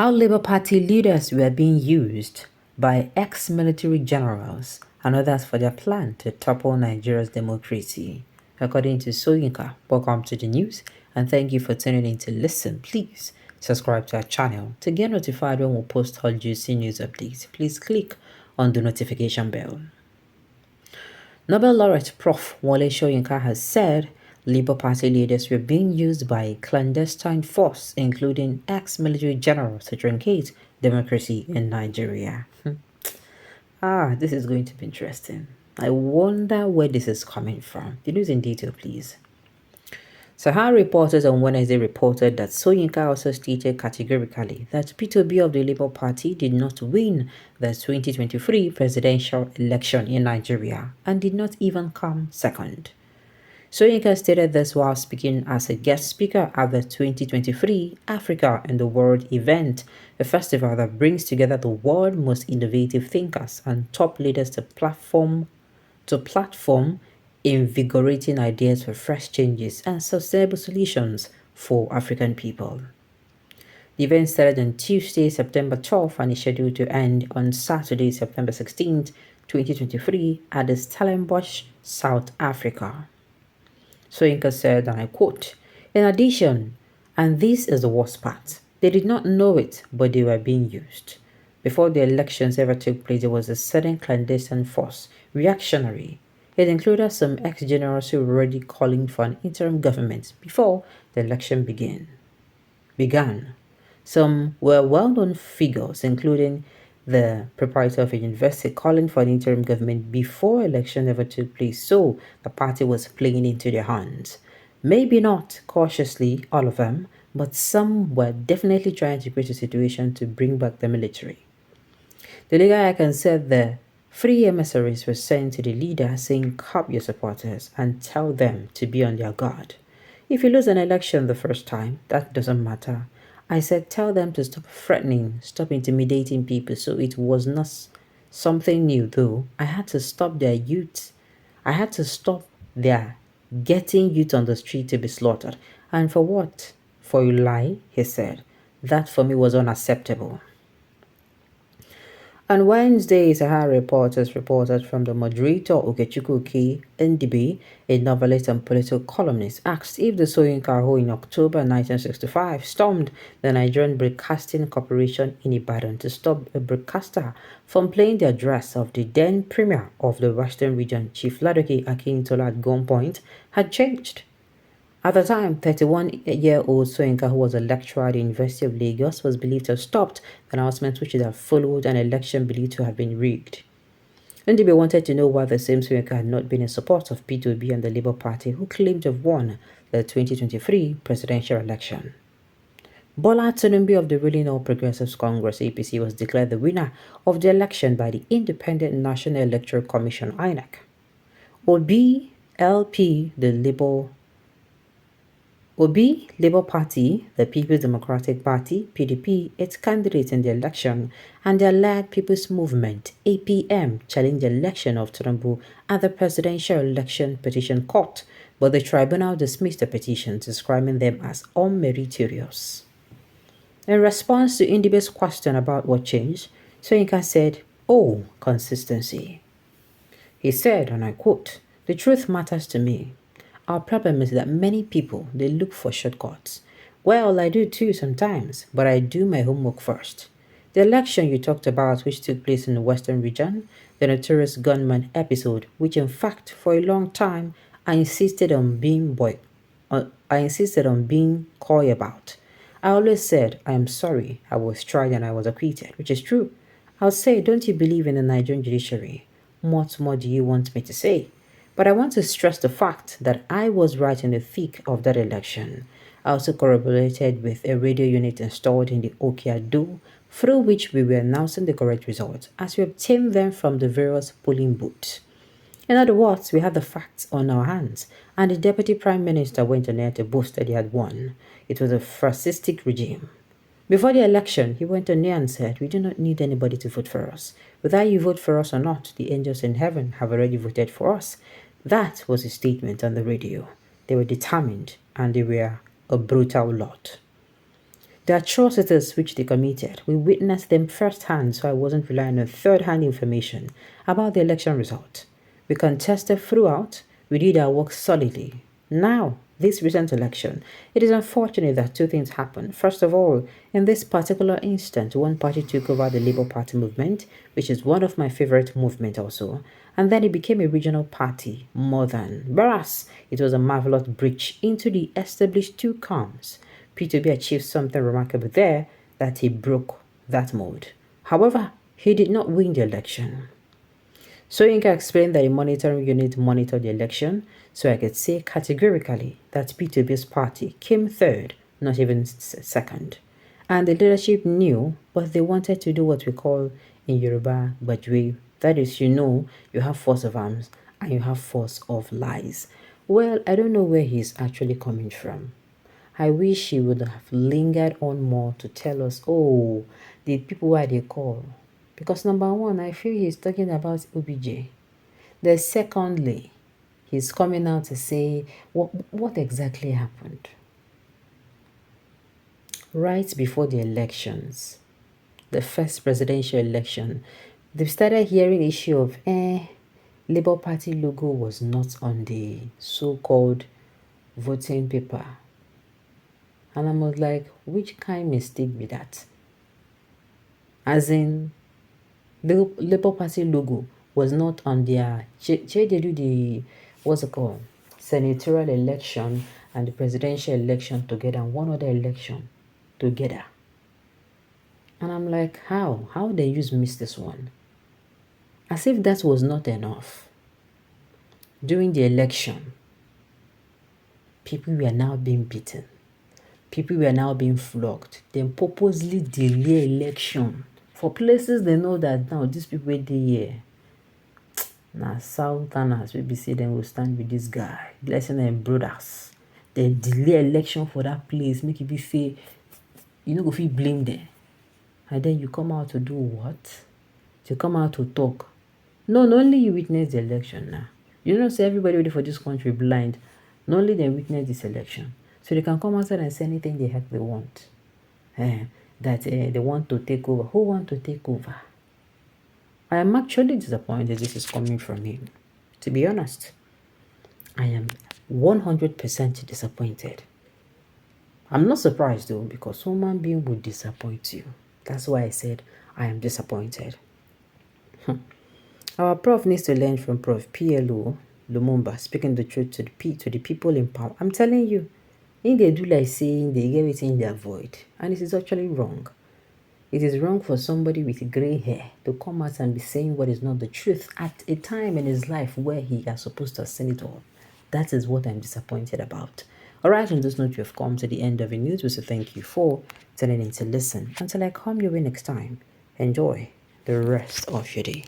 How Labour Party leaders were being used by ex-military generals and others for their plan to topple Nigeria's democracy. According to Soyinka, welcome to the news and thank you for tuning in to listen. Please subscribe to our channel to get notified when we post all juicy news updates. Please click on the notification bell. Nobel laureate Prof. Wole Soyinka has said Labour Party leaders were being used by a clandestine force, including ex-military generals, to truncate democracy in Nigeria. This is going to be interesting. I wonder where this is coming from. The news in detail, please. Sahara reporters on Wednesday reported that Soyinka also stated categorically that P2B of the Labour Party did not win the 2023 presidential election in Nigeria and did not even come second. Soyinka stated this while speaking as a guest speaker at the 2023 Africa in the World event, a festival that brings together the world's most innovative thinkers and top leaders to platform invigorating ideas for fresh changes and sustainable solutions for African people. The event started on Tuesday, September 12th and is scheduled to end on Saturday, September 16th, 2023 at the Stellenbosch, South Africa. Soyinka said, and I quote, "In addition, and this is the worst part, they did not know it, but they were being used. Before the elections ever took place, there was a certain clandestine force, reactionary. It included some ex-generals who were already calling for an interim government before the election began. Some were well-known figures, including the proprietor of a university, calling for an interim government before election ever took place, so the party was playing into their hands. Maybe not cautiously, all of them, but some were definitely trying to create a situation to bring back the military." The legal icon said the 3 emissaries were sent to the leader saying, "Curb your supporters and tell them to be on their guard. If you lose an election the first time, that doesn't matter. I said tell them to stop threatening, stop intimidating people." So it was not something new, though. I had to stop their getting youth on the street to be slaughtered. And for what? For a lie, he said. That for me was unacceptable. On Wednesday, Sahara reporters reported from the moderator Okechukwu Ndibe, a novelist and political columnist, asked if the Soyinka who in October 1965 stormed the Nigerian Broadcasting Corporation in Ibadan to stop a broadcaster from playing the address of the then Premier of the Western Region, Chief Ladoke Akintola at gunpoint, had changed. At the time, 31-year-old Soyinka, who was a lecturer at the University of Lagos, was believed to have stopped the announcement which should have followed an election believed to have been rigged. Ndibe wanted to know why the same Soyinka had not been in support of P2B and the Labour Party, who claimed to have won the 2023 presidential election. Bola Tinubu of the ruling All Progressives Congress (APC) was declared the winner of the election by the Independent National Electoral Commission (INEC). Obi LP, Labour Party, the People's Democratic Party, PDP, its candidate in the election, and the Allied People's Movement, APM, challenged the election of Tinubu at the Presidential Election Petition Court, but the tribunal dismissed the petitions, describing them as unmeritorious. In response to Indibe's question about what changed, Soyinka said, "Oh, consistency." He said, and I quote, "The truth matters to me. Our problem is that many people, they look for shortcuts. Well, I do too sometimes, but I do my homework first. The election you talked about, which took place in the Western region, the notorious gunman episode, which in fact for a long time I insisted on being coy about. I always said, I am sorry, I was tried and I was acquitted, which is true. I'll say, don't you believe in the Nigerian judiciary? What more do you want me to say? But I want to stress the fact that I was right in the thick of that election. I also corroborated with a radio unit installed in the Okeado, through which we were announcing the correct results as we obtained them from the various polling booths. In other words, we had the facts on our hands, and the Deputy Prime Minister went on air to boast that he had won. It was a fascistic regime. Before the election, he went on air and said, we do not need anybody to vote for us. Whether you vote for us or not, the angels in heaven have already voted for us. That was his statement on the radio. They were determined, and they were a brutal lot. The atrocities which they committed, we witnessed them firsthand, so I wasn't relying on third-hand information about the election result. We contested throughout, we did our work solidly. Now, this recent election, it is unfortunate that two things happened. First of all, in this particular instance, one party took over the Labour Party movement, which is one of my favorite movements also, and then it became a regional party more than. Whereas it was a marvelous breach into the established two camps. P2B achieved something remarkable there, that he broke that mold. However, he did not win the election. Soyinka explained that the monitoring unit monitored the election, so I could say categorically that P2B's party came third, not even second. And the leadership knew, but they wanted to do what we call in Yoruba Bajwe. That is, you have force of arms and you have force of lies. Well, I don't know where he's actually coming from. I wish he would have lingered on more to tell us, oh, the people why they call. Because number one, I feel he's talking about OBJ. Then secondly, he's coming out to say what exactly happened. Right before the elections, the first presidential election, they started hearing the issue of Labour Party logo was not on the so-called voting paper. And I was like, which kind of mistake be that? As in, the Labour Party logo was not on their, they do the, what's it called, senatorial election and the presidential election together and one other election together. And I'm like, how? How they use miss this one? As if that was not enough. During the election, people were now being beaten. People were now being flogged. Then purposely delay election. For places they know that now these people dey here. Now Southerners will be say them will stand with this guy. Blessing them brothers. They delay election for that place. Make it be say, you know, go feel blame them. And then you come out to do what? To come out to talk. No, not only you witness the election now. You know, say everybody ready for this country blind. Not only they witness this election. So they can come outside and say anything the heck they want. That they want to take over. Who want to take over? I am actually disappointed this is coming from him. To be honest, I am 100% disappointed. I'm not surprised though, because human being would disappoint you. That's why I said I am disappointed. Our prof needs to learn from Prof. PLO Lumumba, speaking the truth to the people in power. I'm telling you, in they do like saying they get it in their void, and it is actually wrong. It is wrong for somebody with gray hair to come out and be saying what is not the truth at a time in his life where he is supposed to have seen it all. That is what I'm disappointed about. Alright, on this note, you have come to the end of the news. So thank you for tuning in to listen. Until I come your way next time, enjoy the rest of your day.